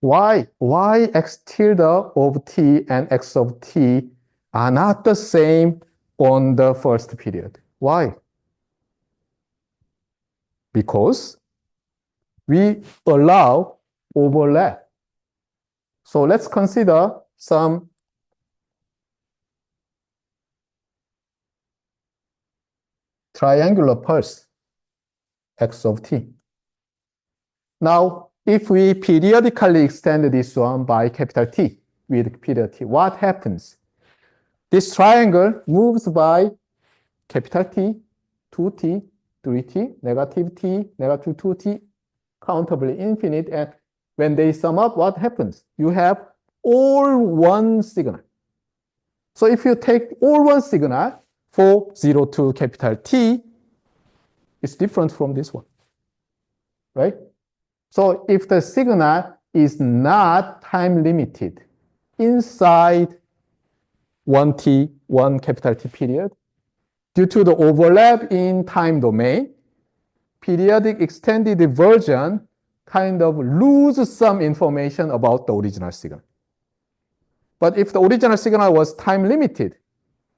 Why x tilde of t and x of t are not the same on the first period? Why? Because we allow overlap. So let's consider some triangular pulse, x of t. Now, if we periodically extend this one by capital T with period T, what happens? This triangle moves by capital T, 2t, 3t, negative t, negative 2t, countably infinite. And when they sum up, what happens? You have all one signal. So if you take all one signal for 0 to capital T, it's different from this one, right? So if the signal is not time limited inside 1t, 1 capital T period, due to the overlap in time domain, periodic extended version kind of lose some information about the original signal. But if the original signal was time limited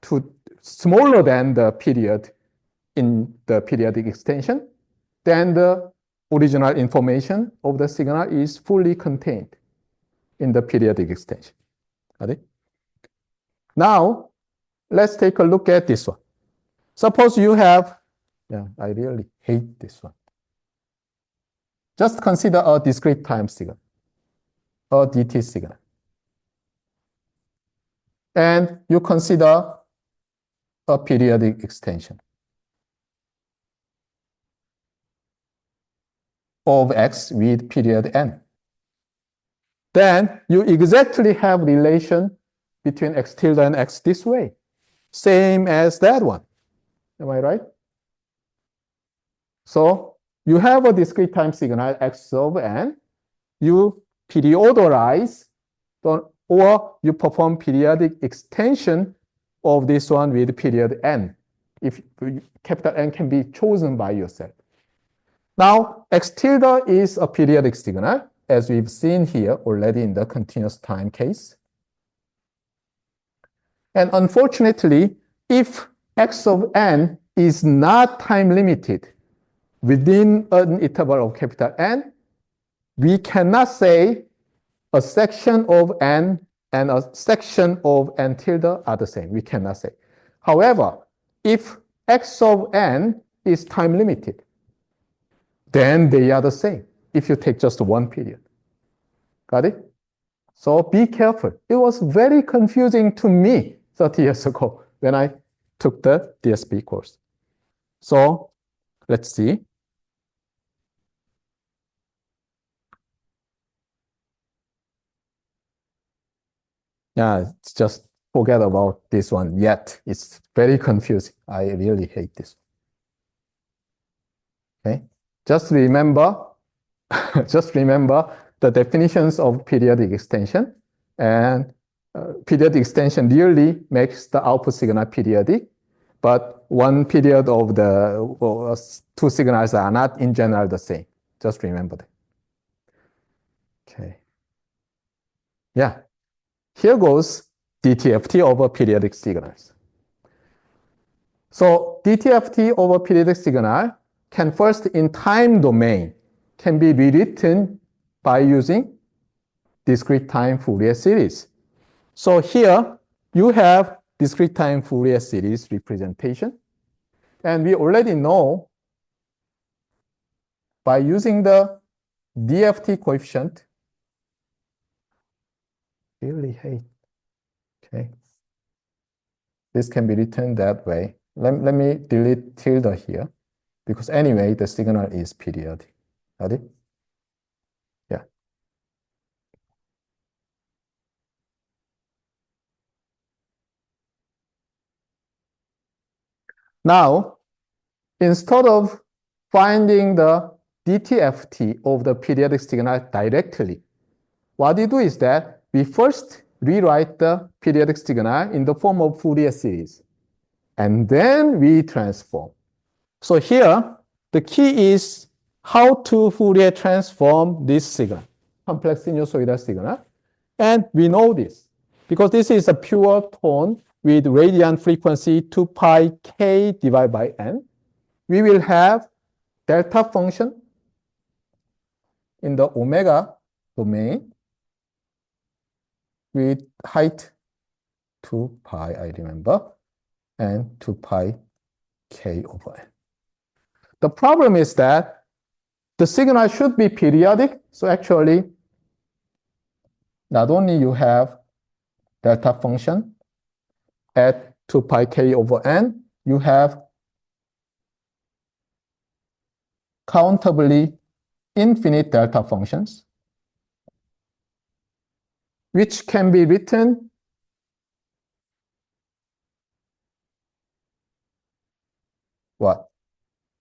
to smaller than the period in the periodic extension, then the original information of the signal is fully contained in the periodic extension. Got it? Now, let's take a look at this one. Suppose you have, I really hate this one. Just consider a discrete time signal, a DT signal. And you consider a periodic extension of X with period N. Then you exactly have relation between X tilde and X this way, same as that one. Am I right? So you have a discrete time signal X of N, you periodize or you perform periodic extension of this one with period N. If capital N can be chosen by yourself. Now, X tilde is a periodic signal, as we've seen here already in the continuous time case. And unfortunately, if X of N is not time limited within an interval of capital N, we cannot say a section of N and a section of N tilde are the same. We cannot say. However, if X of N is time limited, then they are the same if you take just one period. Got it? So be careful. It was very confusing to me 30 years ago when I took the DSP course. So let's see. Yeah, it's just forget about this one yet. It's very confusing. I really hate this. Okay, just remember the definitions of periodic extension, and periodic extension really makes the output signal periodic, but one period of the two signals are not in general the same. Just remember that. Okay. Yeah. Here goes DTFT over periodic signals. So DTFT over periodic signal can first in time domain can be rewritten by using discrete time Fourier series. So here you have discrete time Fourier series representation. And we already know by using the DFT coefficient, really hate, okay. This can be written that way. Let me delete tilde here, because anyway, the signal is periodic. Got it? Yeah. Now, instead of finding the DTFT of the periodic signal directly. What we do is that we first rewrite the periodic signal in the form of Fourier series, and then we transform. So here, the key is how to Fourier transform this signal, complex sinusoidal signal. And we know this because this is a pure tone with radiant frequency 2 pi k divided by n. We will have delta function in the omega domain with height 2 pi, I remember, and 2 pi k over n. The problem is that the signal should be periodic. So actually, not only you have delta function at 2 pi k over n, you have countably infinite delta functions, which can be written what?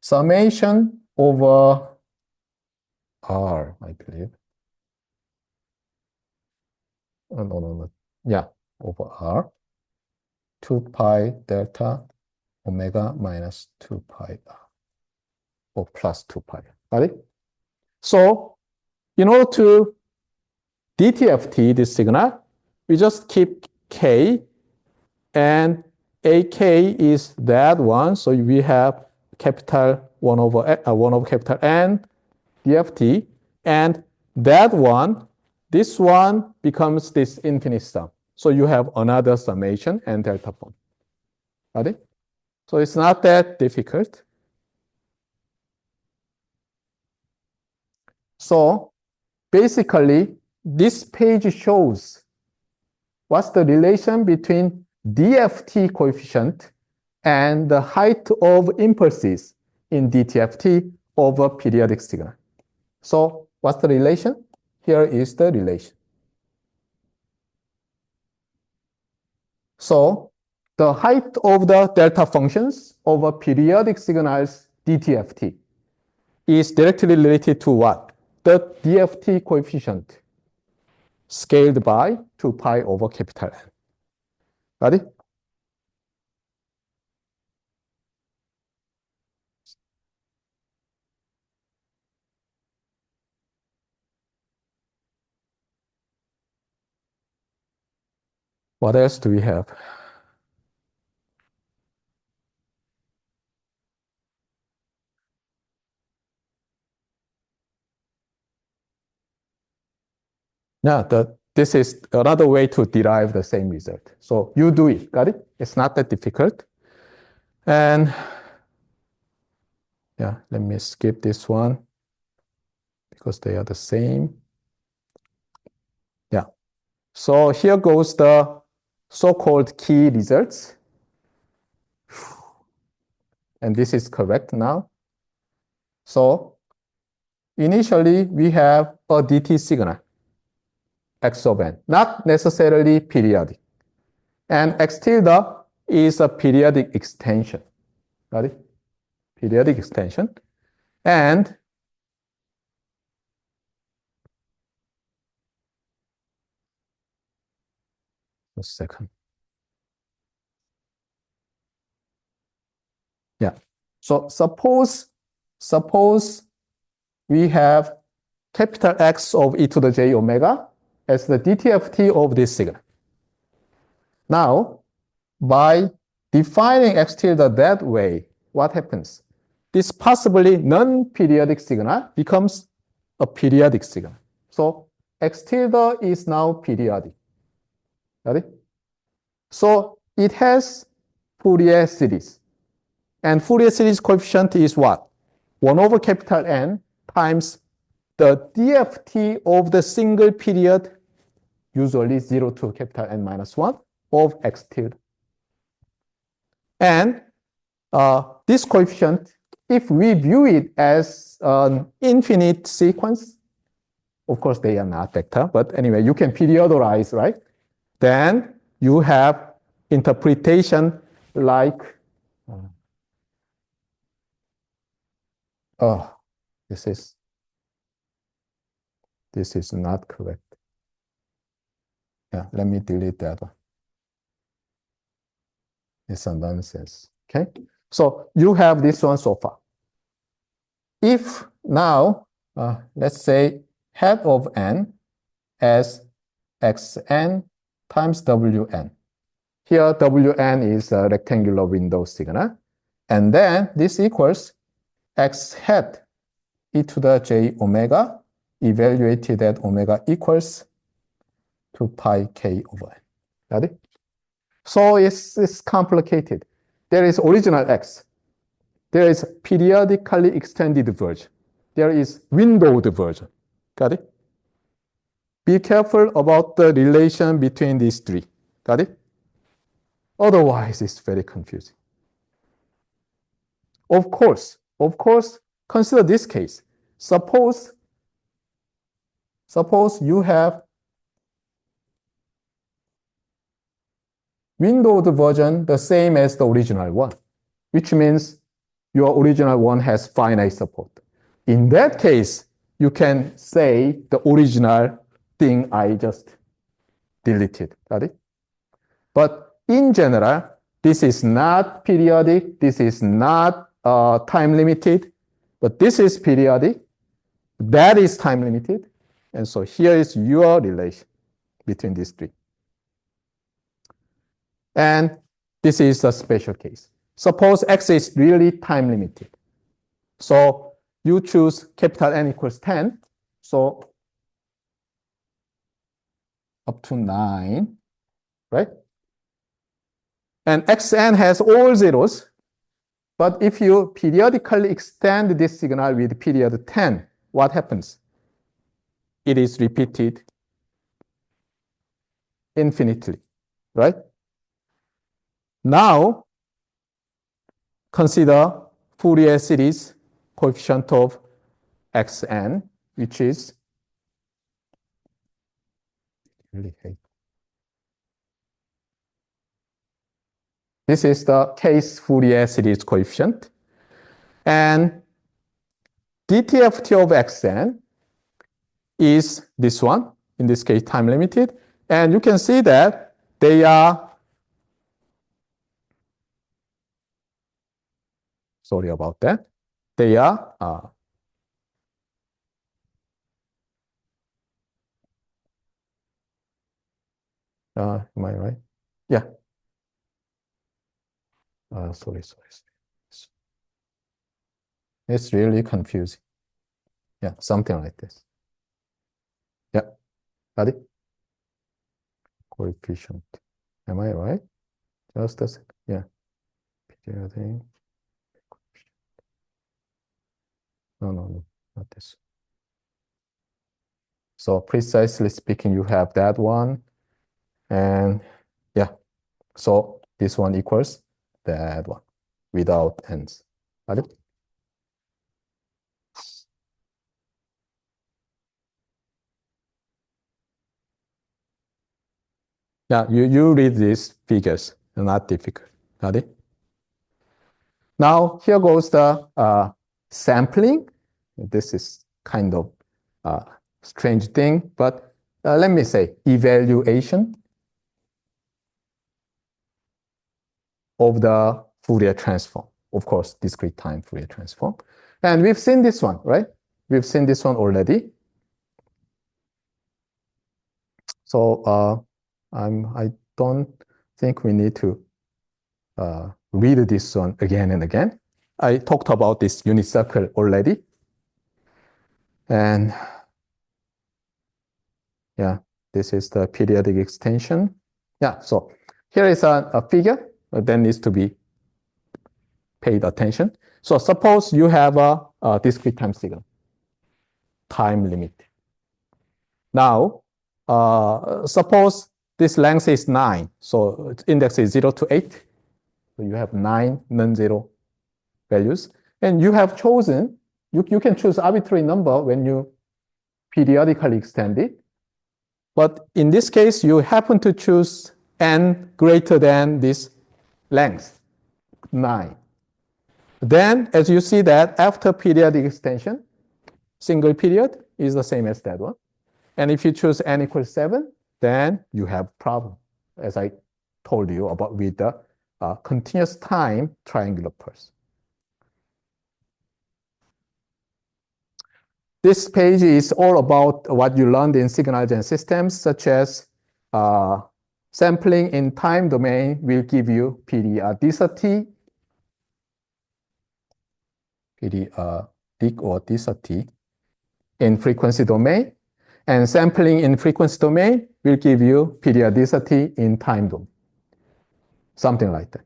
Summation over R, I believe. No. Yeah, over R. 2 pi delta omega minus 2 pi R, or plus 2 pi. Got it? So, in order to DTFT this signal, we just keep K, and AK is that one. So we have capital 1 over capital N DFT, and that one, this one becomes this infinite sum. So you have another summation and delta point. Got it? So it's not that difficult. So basically, this page shows what's the relation between DFT coefficient and the height of impulses in DTFT over periodic signal. So what's the relation? Here is the relation. So the height of the delta functions over periodic signals DTFT is directly related to what? The DFT coefficient scaled by 2 pi over capital N. Got it? What else do we have? Yeah, this is another way to derive the same result. So you do it, got it? It's not that difficult. And yeah, let me skip this one because they are the same. Yeah. So here goes the so-called key results. And this is correct now. So initially, we have a DT signal, X of n, not necessarily periodic. And X tilde is a periodic extension. Got it? Periodic extension. And a second. Yeah. So suppose we have capital X of e to the j omega as the DTFT of this signal. Now, by defining X tilde that way, what happens? This possibly non-periodic signal becomes a periodic signal. So X tilde is now periodic. Got it? So it has Fourier series. And Fourier series coefficient is what? 1 over capital N times the DFT of the single period, usually 0 to capital N minus 1, of X tilde. And this coefficient, if we view it as an infinite sequence, of course they are not vector, but anyway, you can periodize, right? Then you have interpretation like, This is not correct. Yeah, let me delete that one. It's a nonsense. Okay, so you have this one so far. If now, let's say head of n as xn times wn. Here, wn is a rectangular window signal. And then this equals x hat e to the j omega evaluated at omega equals 2 pi k over n. Got it? So it's complicated. There is original x. There is periodically extended version. There is windowed version. Got it? Be careful about the relation between these three. Got it? Otherwise, it's very confusing. Of course, consider this case. Suppose you have windowed version the same as the original one, which means your original one has finite support. In that case, you can say the original thing I just deleted. Got it? But in general, this is not periodic. This is not time limited. But this is periodic. That is time limited. And so here is your relation between these three. And this is a special case. Suppose x is really time limited. So you choose capital N equals 10. So up to 9, right? And xn has all zeros. But if you periodically extend this signal with period 10, what happens? It is repeated infinitely, right? Now, consider Fourier series coefficient of xn, which is this is the case Fourier series coefficient. And DTFT of xn is this one, in this case time limited. And you can see that they are, sorry about that, they are am I right? Yeah. Sorry. It's really confusing. Yeah, something like this. Yeah, got it? Coefficient. Am I right? Just a second. Yeah. No, not this. So precisely speaking, you have that one. And yeah, so this one equals that one without ends. Got it? Yeah, you read these figures, they're not difficult. Got it? Now, here goes the sampling. This is kind of a strange thing, but let me say evaluation of the Fourier transform. Of course, discrete time Fourier transform. And we've seen this one, right? We've seen this one already. So I don't think we need to read this one again and again. I talked about this unit circle already. And yeah, this is the periodic extension. Yeah, so here is a figure that needs to be paid attention. So suppose you have a discrete time signal, time limit. Now, suppose this length is 9. So its index is 0 to 8. So you have 9 non-zero values. And you have chosen, you can choose arbitrary number when you periodically extend it. But in this case, you happen to choose n greater than this length, 9. Then, as you see that after periodic extension, single period is the same as that one. And if you choose n equals 7, then you have problem, as I told you about with the continuous time triangular pulse. This page is all about what you learned in signal gen systems, such as sampling in time domain will give you periodicity, periodic or dicity in frequency domain, and sampling in frequency domain will give you periodicity in time domain, something like that.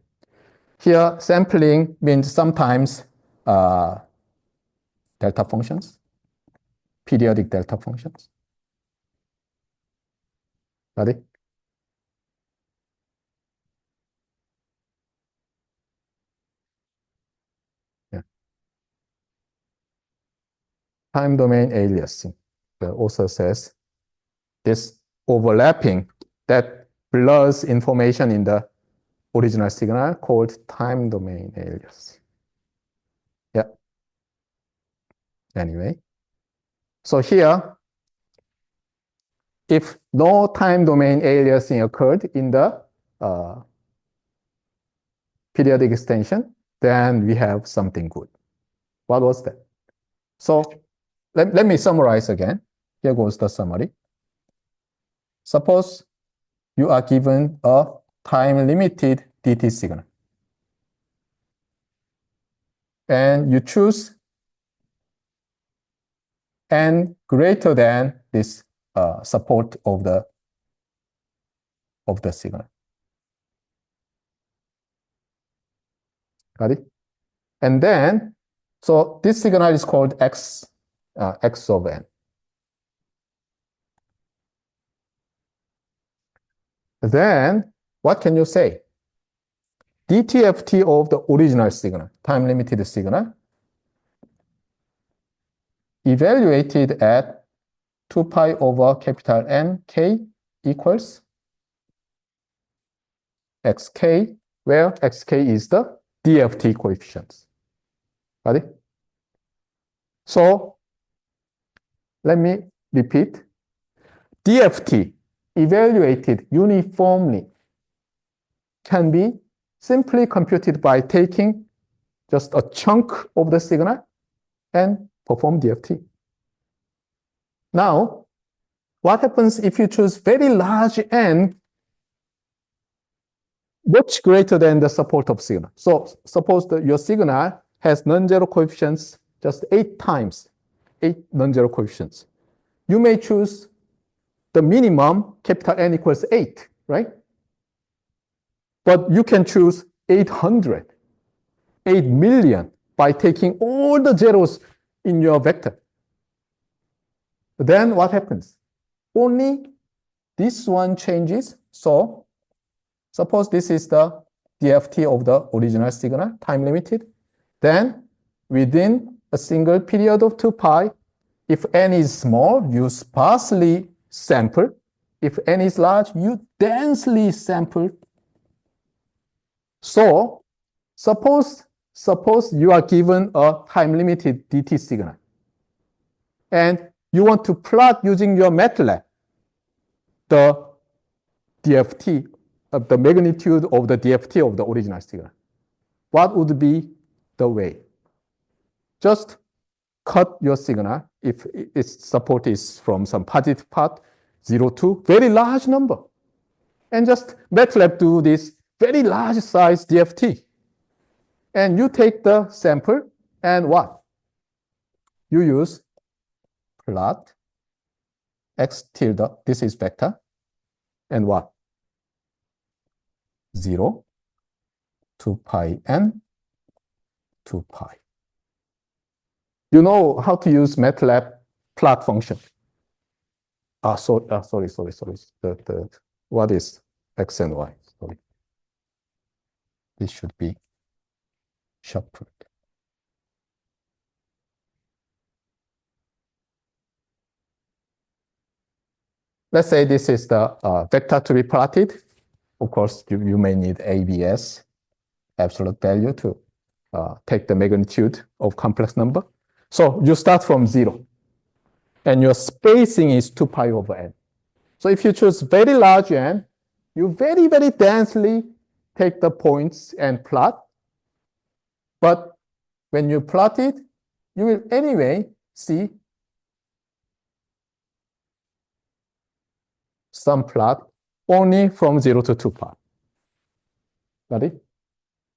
Here, sampling means sometimes delta functions, periodic delta functions. Got it? Yeah. Time domain aliasing. The author says this overlapping that blurs information in the original signal called time domain aliasing. Yeah. Anyway, so here, if no time domain aliasing occurred in the periodic extension, then we have something good. What was that? So let me summarize again. Here goes the summary. Suppose you are given a time-limited DT signal. And you choose n greater than this support of the signal. Got it? And then, so this signal is called x of n. Then, what can you say? DTFT of the original signal, time-limited signal, evaluated at 2 pi over capital N K equals xk, where xk is the DFT coefficients. Got it? So let me repeat. DFT evaluated uniformly can be simply computed by taking just a chunk of the signal and perform DFT. Now, what happens if you choose very large n, much greater than the support of signal? So suppose that your signal has non-zero coefficients just 8 times, 8 non-zero coefficients. You may choose the minimum, capital N equals 8, right? But you can choose 800, 8 million by taking all the zeros in your vector. Then what happens? Only this one changes. So suppose this is the DFT of the original signal, time limited. Then within a single period of 2 pi, if n is small, you sparsely sample. If n is large, you densely sample. So suppose you are given a time-limited DT signal, and you want to plot using your MATLAB the DFT, the magnitude of the DFT of the original signal. What would be the way? Just cut your signal if its support is from some positive part, 0 to very large number. And just MATLAB do this very large size DFT. And you take the sample and what? You use plot x tilde, this is vector, and what? 0, 2 pi n, 2 pi. You know how to use MATLAB plot function. Sorry. What is x and y? Sorry. This should be shuffled. Let's say this is the vector to be plotted. Of course, you may need ABS, absolute value, to take the magnitude of complex number. So you start from 0. and your spacing is 2 pi over n. So if you choose very large n, you very, very densely take the points and plot. But when you plot it, you will anyway see some plot only from 0 to 2 pi. Got it?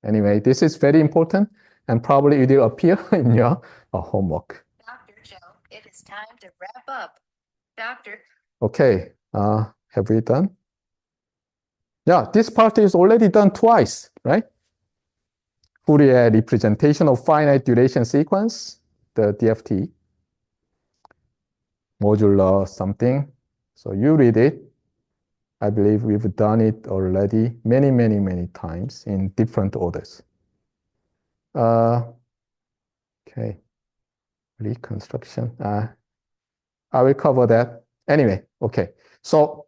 Anyway, this is very important, and probably it will appear in your homework. Dr. Joe, it is time to wrap up. Doctor. Okay, have we done? Yeah, this part is already done twice, right? Fourier representation of finite duration sequence, the DFT, modular something. So you read it. I believe we've done it already many, many, many times in different orders. Okay, reconstruction. I will cover that. Anyway, okay. So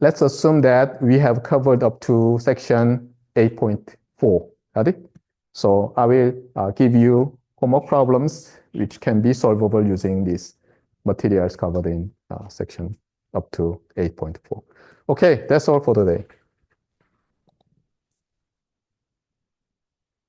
let's assume that we have covered up to section 8.4. Got it? So I will give you homework problems which can be solvable using these materials covered in section up to 8.4. Okay, that's all for today.